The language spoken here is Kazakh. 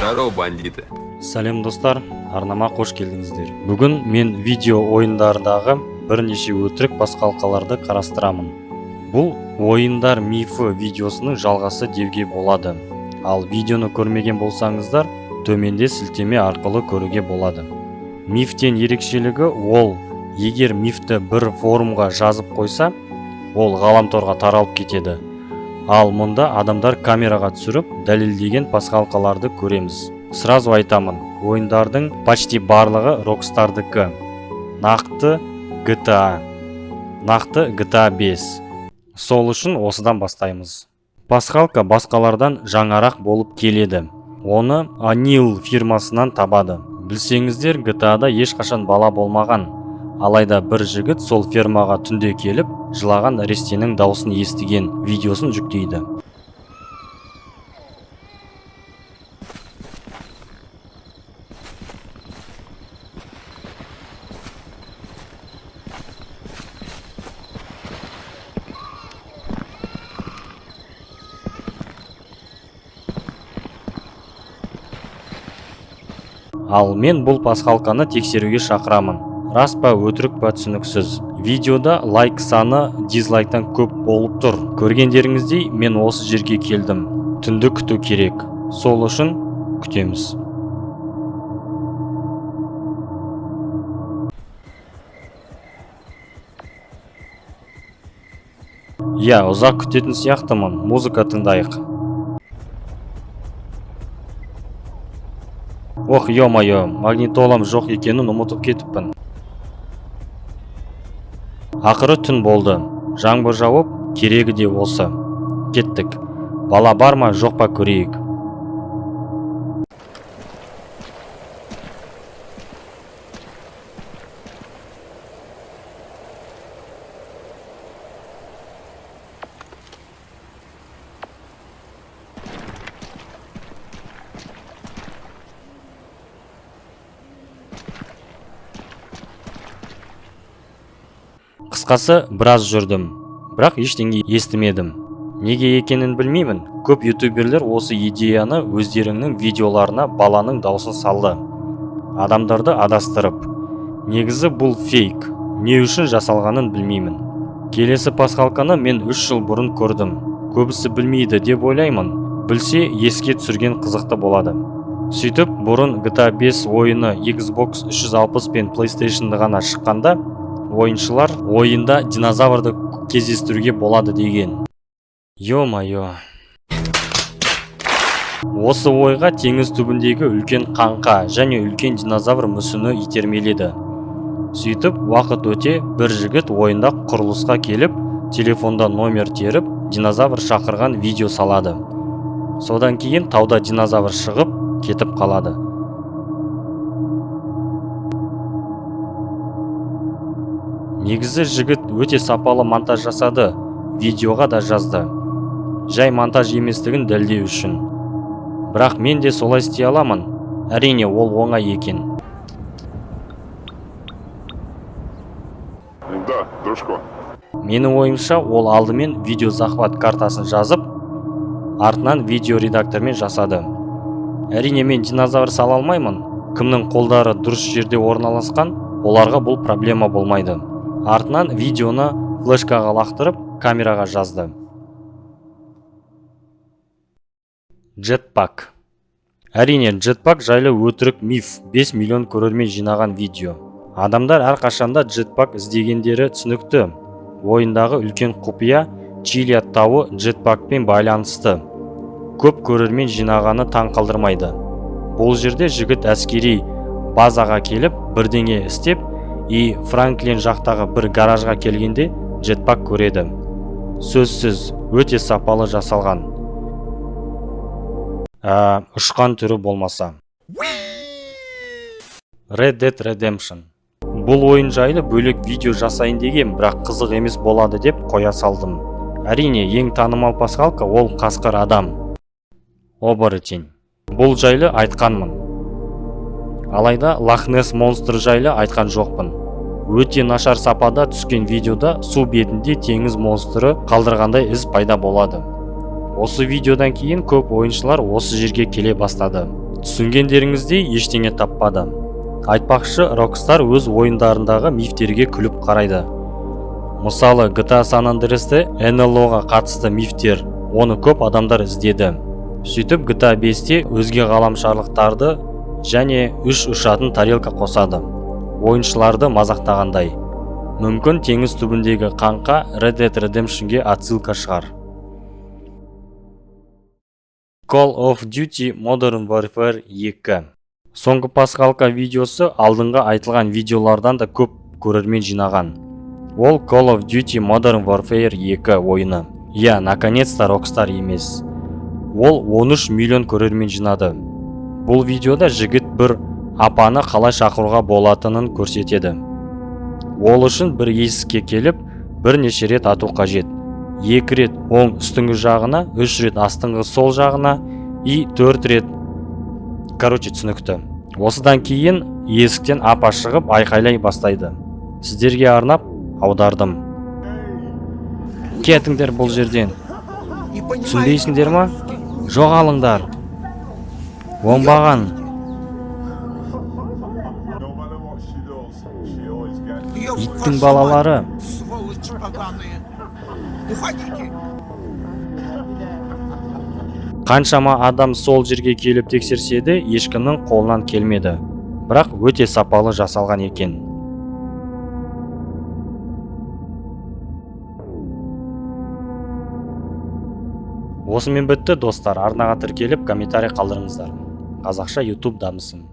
Здорово, бандиты. Сәлем достар, арнама қош келдіңіздер. Бүгін мен видео ойындардағы бірнеше өтірік басқалқаларды қарастырамын. Бұл ойындар мифі видеосының жалғасы деуге болады. Ал видеоны көрмеген болсаңыздар, төменде сілтеме арқылы көруге болады. Мифтен ерекшелігі ол, егер мифті бір форумға жазып қойса, ол ғаламторға таралып кетеді. Ал мұнда адамдар камераға түсіріп, дәлелдеген пасхалқаларды көреміз. Сразу айтамын, ойындардың почти барлығы Rockstar'дікі. Нақты GTA 5. Сол үшін осыдан бастаймыз. Пасхалка басқалардан жаңарақ болып келеді. Оны Unreal фирмасынан табады. Білсеңіздер, GTA-да ешқашан бала болмаған. Алайда бір жігіт сол фермаға түнде келіп, жылаған нәрестенің даусын естіген видеосын жүктейді. Ал мен бұл пасхалканы тексеруге шақырамын. Рас па, өтірік па, түсініксіз. Видеода лайк саны дизлайктан көп болып тұр. Көргендеріңіздей, мен осы жерге келдім. Түнді күту керек. Сол үшін күтеміз. Я, ұзақ күтетін сияқтымын. Музыка тыңдайық. Ох, ё-моё, магнитолам жоқ екенін ұмытып кетіппін. Ақыры түн болды. Жаңбыр жауып, керегі де осы. Кеттік. Бала бар ма, жоқ па, көрейік. Қысқасы, біраз жүрдім, бірақ ештеңе естімедім. Неге екенін білмеймін. Көп ютуберлер осы идеяны өздерінің видеоларына баланың даусын салды. Адамдарды адастырып. Негізі бұл фейк. Не үшін жасалғанын білмеймін. Келесі пасхалканы мен 3 жыл бұрын көрдім. Көбісі білмейді деп ойлаймын. Білсе, еске түсірген қызықты болады. Сөйтіп, бұрын GTA 5 ойыны Xbox 360 пен PlayStation'ды ғана шыққанда, ойыншылар ойында динозаврды кездестіруге болады деген. Ё-моё. Осы ойға теңіз түбіндегі үлкен қаңқа және үлкен динозавр мүсіні итермеледі. Сөйтіп, уақыт өте бір жігіт ойында құрылысқа келіп, телефонда номер теріп, динозавр шақырған видео салады. Содан кейін тауда динозавр шығып, кетіп қалады. Негізі жігіт өте сапалы монтаж жасады, видеоға да жазды. Жай монтаж еместігін дәлелдеу үшін. Бірақ мен де солай істей аламын. Әрине, ол оңай екен. Да, дружко. Менің ойымша, ол алдымен видео захват картасын жазып, артынан видео редактормен жасады. Әрине, мен динозавр сала алмаймын. Кімнің қолдары дұрыс жерде орналасқан, оларға бұл проблема болмайды. Артынан видеоны флешкаға лақтырып, камераға жазды. Jetpack. Әрине, Jetpack жайлы өтірік миф, 5 миллион көрермен жинаған видео. Адамдар әрқашанда Jetpack іздегендері түсінікті. Ойындағы үлкен құпия Чилиад тауы Jetpackпен байланысты. Көп көрермен жинағаны таң қалдырмайды. Бұл жерде жігіт әскери базаға келіп, бірдеңе істеп, Франклин жақтағы бір гаражға келгенде Jetpack көреді. Сөзсіз, өте сапалы жасалған. Ұшқан түрі болмаса. Red Dead Redemption. Бұл ойын жайлы бөлек видео жасайын деген, бірақ қызық емес болады деп қоя салдым. Әрине, ең танымал пасхалка ол қасқыр адам. Оборотень. Бұл жайлы айтқанмын. Алайда Лохнесс монстр жайлы айтқан жоқпын. Өте нашар сапада түскен видеода су бетінде теңіз монстры қалдырғандай із пайда болады. Осы видеодан кейін көп ойыншылар осы жерге келе бастады. Түсінгендеріңіздей ештеңе таппады. Айтпақшы, Rockstar өз ойындарындағы мифтерге күліп қарайды. Мысалы, GTA San Andreas'те НЛО-ға қатысты мифтер, оны көп адамдар іздеді. Сөйтіп GTA 5-те өзге ғаламшарлықтарды және үш ұшатын тарелка қосады. Ойыншыларды мазақтағандай. Мүмкін теңіз түбіндегі қаңқа Red Dead Redemption-ге отсылка шығар. Call of Duty Modern Warfare 2. Соңғы пасхалка видеосы алдыңғы айтылған видеолардан да көп көрермен жинаған. Ол Call of Duty Modern Warfare 2 ойыны. Наконец-то Rockstar емес. Ол 13 миллион көрермен жинады. Бұл видеода жігіт бір апаны қалай шақыруға болатынын көрсетеді. Ол үшін бір есікке келіп, бірнеше рет ату қажет. 2 рет оң үстіңгі жағына, 3 рет астыңғы сол жағына, 4 рет. Түсінікті. Осыдан кейін есіктен апа шығып айқайлай бастайды. Сіздерге арнап аудардым. Кетіңдер бұл жерден. Түсінбейсіңдер ма? Жоғалыңдар. Оңбаған. Иттің балалары. Қаншама адам сол жерге келіп тексерсе де ешкімнің қолынан келмеді. Бірақ өте сапалы жасалған екен. Осымен бітті достар. Арнаға тіркеліп комментарий қалдырыңыздар. Қазақша YouTube дамысын.